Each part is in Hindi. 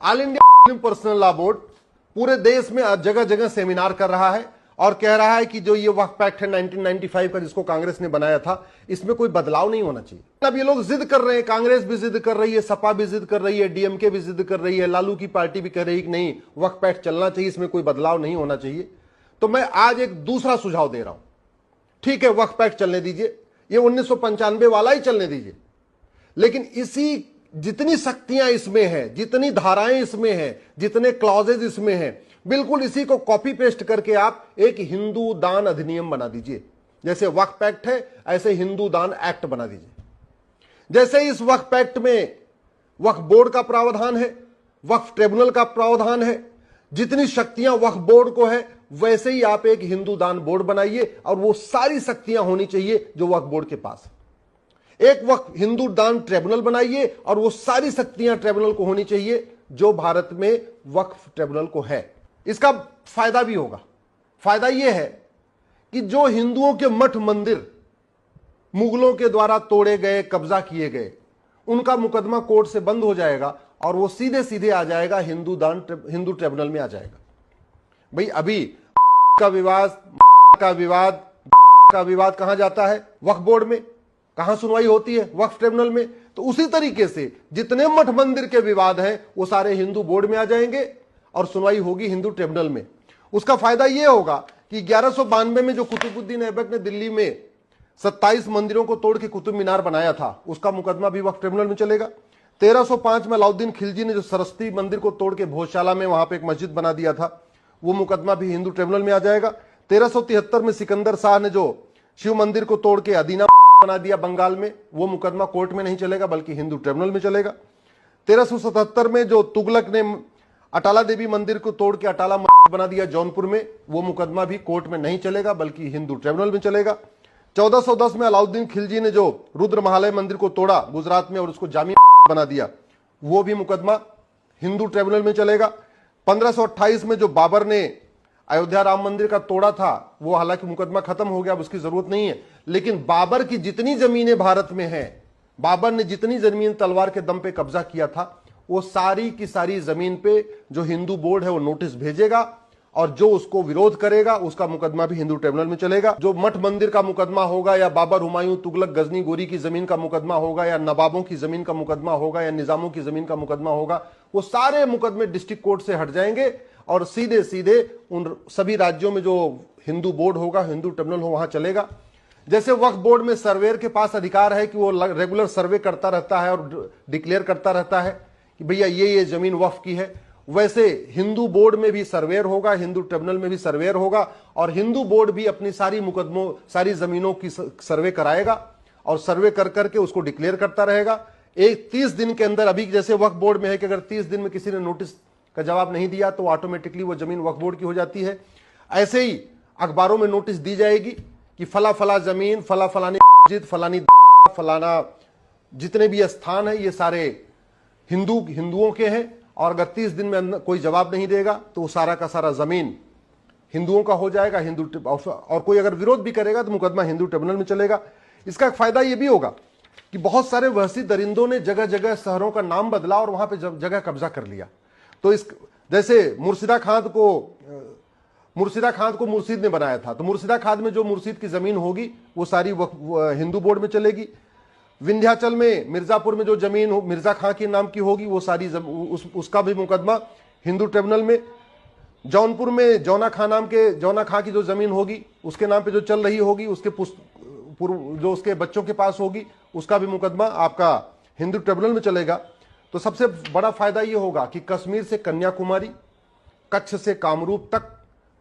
All India personal law board पूरे देश में जगह जगह सेमिनार कर रहा है और कह रहा है कि जो ये वक्फ एक्ट है 1995 का जिसको कांग्रेस ने बनाया था, इसमें कोई बदलाव नहीं होना चाहिए। अब ये लोग जिद कर रहे हैं, कांग्रेस भी जिद कर रही है, सपा भी जिद कर रही है, डीएमके भी जिद कर रही है, लालू की पार्टी भी कह रही है कि नहीं वक्फ एक्ट चलना चाहिए, इसमें कोई बदलाव नहीं होना चाहिए। तो मैं आज एक दूसरा सुझाव दे रहा हूं। ठीक है, वक्फ एक्ट चलने दीजिए, ये 1995 वाला ही चलने दीजिए, लेकिन इसी जितनी शक्तियां इसमें है, जितनी धाराएं इसमें हैं, जितने क्लॉजेज इसमें हैं, बिल्कुल इसी को कॉपी पेस्ट करके आप एक हिंदू दान अधिनियम बना दीजिए। जैसे वक्फ एक्ट है ऐसे हिंदू दान एक्ट बना दीजिए। जैसे इस वक्फ एक्ट में वक्फ बोर्ड का प्रावधान है, वक्फ ट्रिब्यूनल का प्रावधान है, जितनी शक्तियां वक्फ बोर्ड को है वैसे ही आप एक हिंदू दान बोर्ड बनाइए और वो सारी शक्तियां होनी चाहिए जो वक्फ बोर्ड के पास है। एक वक्फ हिंदू दान ट्रिब्यूनल बनाइए और वो सारी शक्तियां ट्रिब्यूनल को होनी चाहिए जो भारत में वक्फ ट्रिब्यूनल को है। इसका फायदा भी होगा। फायदा यह है कि जो हिंदुओं के मठ मंदिर मुगलों के द्वारा तोड़े गए, कब्जा किए गए, उनका मुकदमा कोर्ट से बंद हो जाएगा और वो सीधे सीधे आ जाएगा हिंदू ट्रिब्यूनल में आ जाएगा। भाई अभी का विवाद कहां जाता है? वक्फ बोर्ड में। कहां सुनवाई होती है? वक्फ ट्रिब्यूनल में। तो उसी तरीके से जितने मठ मंदिर के विवाद हैं वो सारे हिंदू बोर्ड में आ जाएंगे और सुनवाई होगी हिंदू ट्रिब्यूनल में। उसका फायदा यह होगा कि 1192 में जो कुतुबुद्दीन ऐबक ने दिल्ली में 27 मंदिरों को तोड़ के कुतुब मीनार बनाया था, उसका मुकदमा भी वक्फ ट्रिब्यूनल में चलेगा। 1305 में अलाउद्दीन खिलजी ने जो सरस्वती मंदिर को तोड़ के भोजशाला में वहां पे एक मस्जिद बना दिया था, वो मुकदमा भी हिंदू ट्रिब्यूनल में आ जाएगा। 1373 में सिकंदर शाह ने जो शिव मंदिर को तोड़ के अदीना बना दिया बंगाल में, वो मुकदमा कोर्ट में नहीं चलेगा बल्कि हिंदू ट्रिब्यूनल में चलेगा। 1377 में जो तुगलक ने अटाला देवी मंदिर को तोड़ के अटाला मस्जिद बना दिया जौनपुर में, वो मुकदमा भी कोर्ट में नहीं चलेगा बल्कि हिंदू ट्रिब्यूनल में चलेगा। 1410 में अलाउद्दीन खिलजी ने जो रुद्र महालय मंदिर को तोड़ा गुजरात में और उसको जामिया बना दिया, वो भी मुकदमा हिंदू ट्रिब्यूनल में चलेगा। 1528 में जो बाबर ने अयोध्या राम मंदिर का तोड़ा था, वो हालांकि मुकदमा खत्म हो गया, अब उसकी जरूरत नहीं है, लेकिन बाबर की जितनी जमीनें भारत में हैं, बाबर ने जितनी जमीन तलवार के दम पे कब्जा किया था, वो सारी की सारी जमीन पे जो हिंदू बोर्ड है वो नोटिस भेजेगा और जो उसको विरोध करेगा उसका मुकदमा भी हिंदू ट्रिब्यूनल में चलेगा। जो मठ मंदिर का मुकदमा होगा या बाबर, हुमायूं, तुगलक, गजनी, गोरी की जमीन का मुकदमा होगा या नवाबों की जमीन का मुकदमा होगा या निजामों की जमीन का मुकदमा होगा, वो सारे मुकदमे डिस्ट्रिक्ट कोर्ट से हट जाएंगे और सीधे सीधे उन सभी राज्यों में जो हिंदू बोर्ड होगा, हिंदू ट्रिब्यूनल हो, वहां चलेगा। जैसे वक्फ बोर्ड में सर्वेयर के पास अधिकार है कि वो रेगुलर सर्वे करता रहता है और डिक्लेयर करता रहता है कि भैया ये जमीन वक्फ की है, वैसे हिंदू बोर्ड में भी सर्वेयर होगा, हिंदू ट्रिब्यूनल में भी सर्वेयर होगा और हिंदू बोर्ड भी अपनी सारी मुकदमों, सारी जमीनों की सर्वे कराएगा और सर्वे कर करके उसको डिक्लेयर करता रहेगा। एक 30 दिन के अंदर, अभी जैसे वक्फ बोर्ड में है कि अगर 30 दिन में किसी ने नोटिस का जवाब नहीं दिया तो ऑटोमेटिकली वो जमीन वक्फ बोर्ड की हो जाती है। ऐसे ही अखबारों में नोटिस दी जाएगी कि फला फला जमीन, फला फलानी मस्जिद, फलानी फलाना जितने भी स्थान है ये सारे हिंदुओं के हैं और अगर 30 दिन में कोई जवाब नहीं देगा तो वो सारा का सारा जमीन हिंदुओं का हो जाएगा। और कोई अगर विरोध भी करेगा तो मुकदमा हिंदू ट्रिब्यूनल में चलेगा। इसका एक फायदा ये भी होगा कि बहुत सारे वहशी दरिंदों ने जगह जगह शहरों का नाम बदला और वहां पे जगह कब्जा कर लिया। तो इस जैसे मुर्शिदा खाद को मुर्शिद ने बनाया था, तो मुर्शिदा खाद में जो मुर्शिद की जमीन होगी वो सारी हिंदू बोर्ड में चलेगी। विंध्याचल में, मिर्जापुर में जो जमीन मिर्जा खां के नाम की होगी वो सारी उसका भी मुकदमा हिंदू ट्रिब्यूनल में। जौनपुर में जौना खां की जो जमीन होगी उसके नाम पे जो चल रही होगी, उसके जो उसके बच्चों के पास होगी, उसका भी मुकदमा आपका हिंदू ट्रिब्यूनल में चलेगा। तो सबसे बड़ा फायदा ये होगा कि कश्मीर से कन्याकुमारी, कच्छ से कामरूप तक,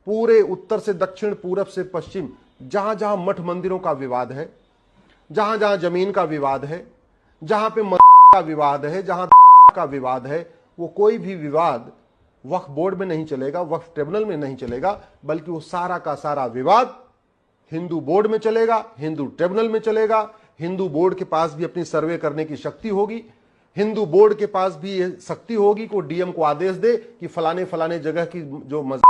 पूरे उत्तर से दक्षिण, पूरब से पश्चिम, जहां जहां मठ मंदिरों का विवाद है, जहां जहां जमीन का विवाद है, जहां पे का विवाद है, जहां का विवाद है, वो कोई भी विवाद वक्फ बोर्ड में नहीं चलेगा, वक्फ ट्रिब्यूनल में नहीं चलेगा, बल्कि वो सारा का सारा विवाद हिंदू बोर्ड में चलेगा, हिंदू ट्रिब्यूनल में चलेगा। हिंदू बोर्ड के पास भी अपनी सर्वे करने की शक्ति होगी, हिंदू बोर्ड के पास भी ये शक्ति होगी कि वो डीएम को आदेश दे कि फलाने फलाने जगह की जो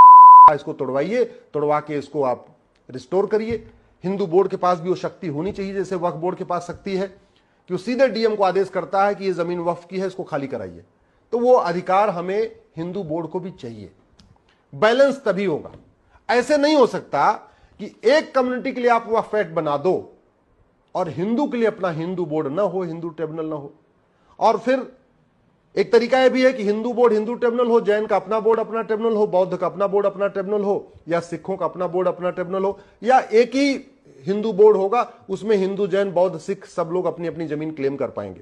इसको तोड़वाइए, तोड़वा के इसको आप रिस्टोर करिए। हिंदू बोर्ड के पास भी वो शक्ति होनी चाहिए जैसे वक्फ बोर्ड के पास शक्ति है कि वो सीधे डीएम को आदेश करता है कि ये जमीन वक्फ की है, इसको खाली कराइए। तो वो अधिकार हमें हिंदू बोर्ड को भी चाहिए। बैलेंस तभी होगा। ऐसे नहीं हो सकता कि एक कम्युनिटी के लिए आप वक्फ एक्ट बना दो और हिंदू के लिए अपना हिंदू बोर्ड ना हो, हिंदू ट्रिब्यूनल ना हो। और फिर एक तरीका यह भी है कि हिंदू बोर्ड हिंदू ट्रिब्यूनल हो, जैन का अपना बोर्ड अपना ट्रिब्यूनल हो, बौद्ध का अपना बोर्ड अपना ट्रिब्यूनल हो, या सिखों का अपना बोर्ड अपना ट्रिब्यूनल हो, या एक ही हिंदू बोर्ड होगा, उसमें हिंदू जैन बौद्ध सिख सब लोग अपनी अपनी जमीन क्लेम कर पाएंगे।